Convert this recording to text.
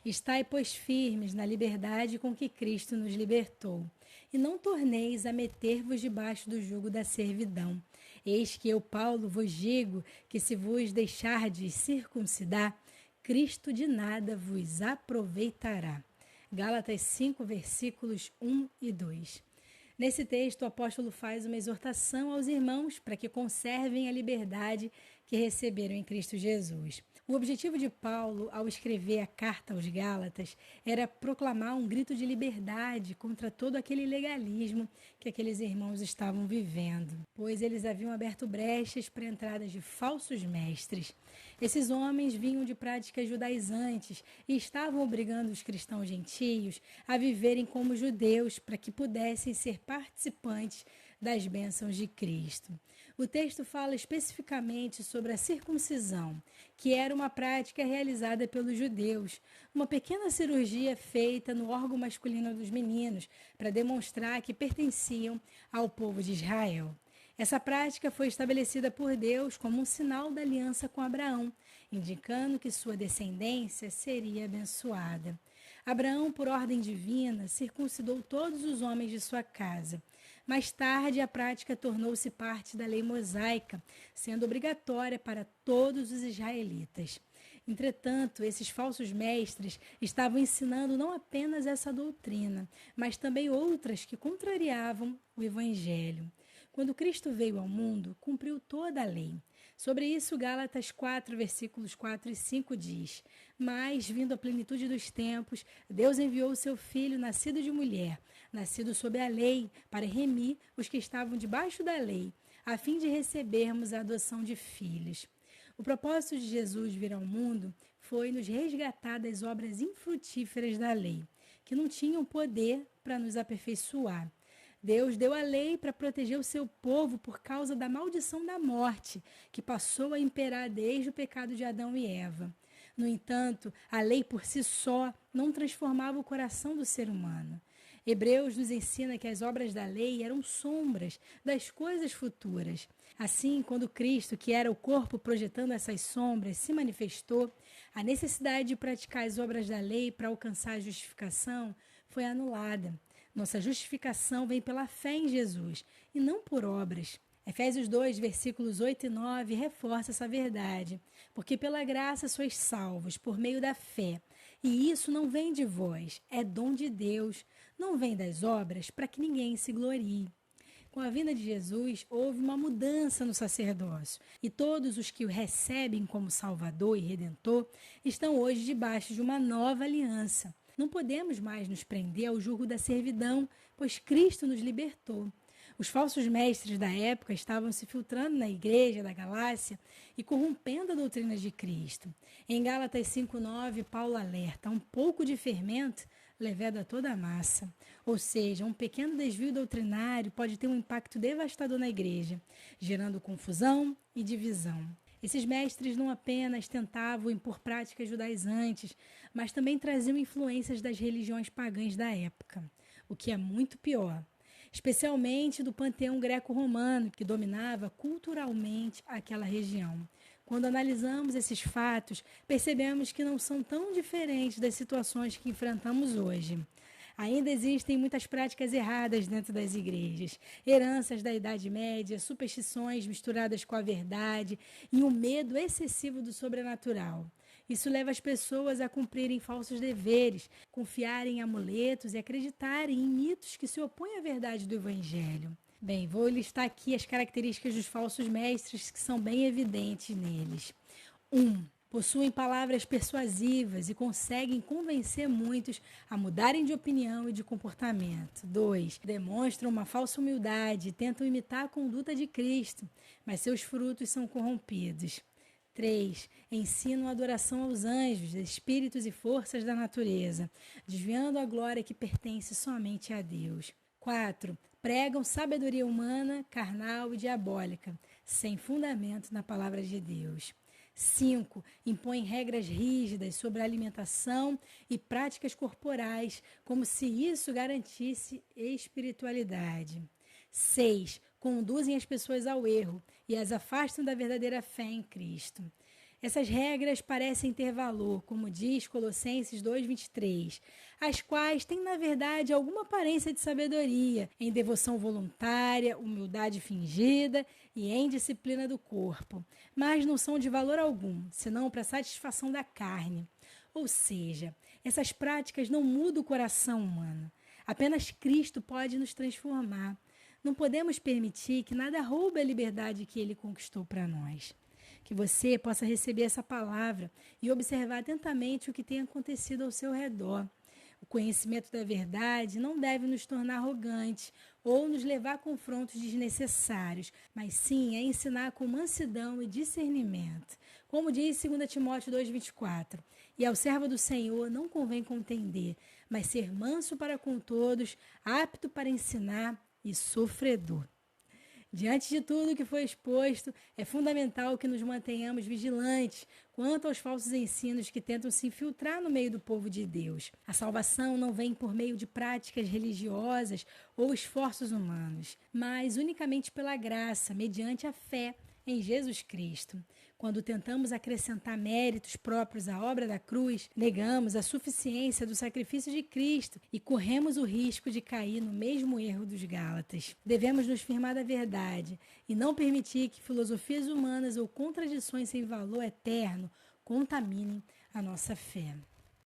Estai, pois, firmes na liberdade com que Cristo nos libertou, e não torneis a meter-vos debaixo do jugo da servidão. Eis que eu, Paulo, vos digo que se vos deixardes circuncidar, Cristo de nada vos aproveitará. Gálatas 5, versículos 1 e 2. Nesse texto, o apóstolo faz uma exortação aos irmãos para que conservem a liberdade que receberam em Cristo Jesus. O objetivo de Paulo, ao escrever a carta aos Gálatas, era proclamar um grito de liberdade contra todo aquele legalismo que aqueles irmãos estavam vivendo, pois eles haviam aberto brechas para a entrada de falsos mestres. Esses homens vinham de práticas judaizantes e estavam obrigando os cristãos gentios a viverem como judeus para que pudessem ser participantes das bênçãos de Cristo. O texto fala especificamente sobre a circuncisão, que era uma prática realizada pelos judeus, uma pequena cirurgia feita no órgão masculino dos meninos para demonstrar que pertenciam ao povo de Israel. Essa prática foi estabelecida por Deus como um sinal da aliança com Abraão, indicando que sua descendência seria abençoada. Abraão, por ordem divina, circuncidou todos os homens de sua casa. Mais tarde, a prática tornou-se parte da lei mosaica, sendo obrigatória para todos os israelitas. Entretanto, esses falsos mestres estavam ensinando não apenas essa doutrina, mas também outras que contrariavam o Evangelho. Quando Cristo veio ao mundo, cumpriu toda a lei. Sobre isso, Gálatas 4, versículos 4 e 5 diz: Mas, vindo a plenitude dos tempos, Deus enviou o seu Filho, nascido de mulher, nascido sob a lei, para remir os que estavam debaixo da lei, a fim de recebermos a adoção de filhos. O propósito de Jesus vir ao mundo foi nos resgatar das obras infrutíferas da lei, que não tinham poder para nos aperfeiçoar. Deus deu a lei para proteger o seu povo por causa da maldição da morte, que passou a imperar desde o pecado de Adão e Eva. No entanto, a lei por si só não transformava o coração do ser humano. Hebreus nos ensina que as obras da lei eram sombras das coisas futuras. Assim, quando Cristo, que era o corpo projetando essas sombras, se manifestou, a necessidade de praticar as obras da lei para alcançar a justificação foi anulada. Nossa justificação vem pela fé em Jesus e não por obras. Efésios 2, versículos 8 e 9 reforça essa verdade. Porque pela graça sois salvos, por meio da fé. E isso não vem de vós, é dom de Deus. Não vem das obras, para que ninguém se glorie. Com a vinda de Jesus, houve uma mudança no sacerdócio. E todos os que o recebem como Salvador e Redentor estão hoje debaixo de uma nova aliança. Não podemos mais nos prender ao jugo da servidão, pois Cristo nos libertou. Os falsos mestres da época estavam se filtrando na igreja da Galácia e corrompendo a doutrina de Cristo. Em Gálatas 5,9, Paulo alerta: um pouco de fermento leveda toda a massa. Ou seja, um pequeno desvio doutrinário pode ter um impacto devastador na igreja, gerando confusão e divisão. Esses mestres não apenas tentavam impor práticas judaizantes, mas também traziam influências das religiões pagãs da época, o que é muito pior, especialmente do panteão greco-romano, que dominava culturalmente aquela região. Quando analisamos esses fatos, percebemos que não são tão diferentes das situações que enfrentamos hoje. Ainda existem muitas práticas erradas dentro das igrejas, heranças da Idade Média, superstições misturadas com a verdade e um medo excessivo do sobrenatural. Isso leva as pessoas a cumprirem falsos deveres, confiarem em amuletos e acreditarem em mitos que se opõem à verdade do Evangelho. Bem, vou listar aqui as características dos falsos mestres que são bem evidentes neles. 1. Possuem palavras persuasivas e conseguem convencer muitos a mudarem de opinião e de comportamento. 2. Demonstram uma falsa humildade e tentam imitar a conduta de Cristo, mas seus frutos são corrompidos. 3. Ensinam a adoração aos anjos, espíritos e forças da natureza, desviando a glória que pertence somente a Deus. 4. Pregam sabedoria humana, carnal e diabólica, sem fundamento na palavra de Deus. 5. Impõem regras rígidas sobre a alimentação e práticas corporais, como se isso garantisse espiritualidade. 6. Conduzem as pessoas ao erro e as afastam da verdadeira fé em Cristo. Essas regras parecem ter valor, como diz Colossenses 2:23, as quais têm, na verdade, alguma aparência de sabedoria, em devoção voluntária, humildade fingida e em disciplina do corpo, mas não são de valor algum, senão para a satisfação da carne. Ou seja, essas práticas não mudam o coração humano. Apenas Cristo pode nos transformar. Não podemos permitir que nada roube a liberdade que Ele conquistou para nós. Que você possa receber essa palavra e observar atentamente o que tem acontecido ao seu redor. O conhecimento da verdade não deve nos tornar arrogantes ou nos levar a confrontos desnecessários, mas sim a ensinar com mansidão e discernimento. Como diz 2 Timóteo 2:24, e ao servo do Senhor não convém contender, mas ser manso para com todos, apto para ensinar e sofredor. Diante de tudo que foi exposto, é fundamental que nos mantenhamos vigilantes quanto aos falsos ensinos que tentam se infiltrar no meio do povo de Deus. A salvação não vem por meio de práticas religiosas ou esforços humanos, mas unicamente pela graça, mediante a fé em Jesus Cristo. Quando tentamos acrescentar méritos próprios à obra da cruz, negamos a suficiência do sacrifício de Cristo e corremos o risco de cair no mesmo erro dos Gálatas. Devemos nos firmar da verdade e não permitir que filosofias humanas ou contradições sem valor eterno contaminem a nossa fé.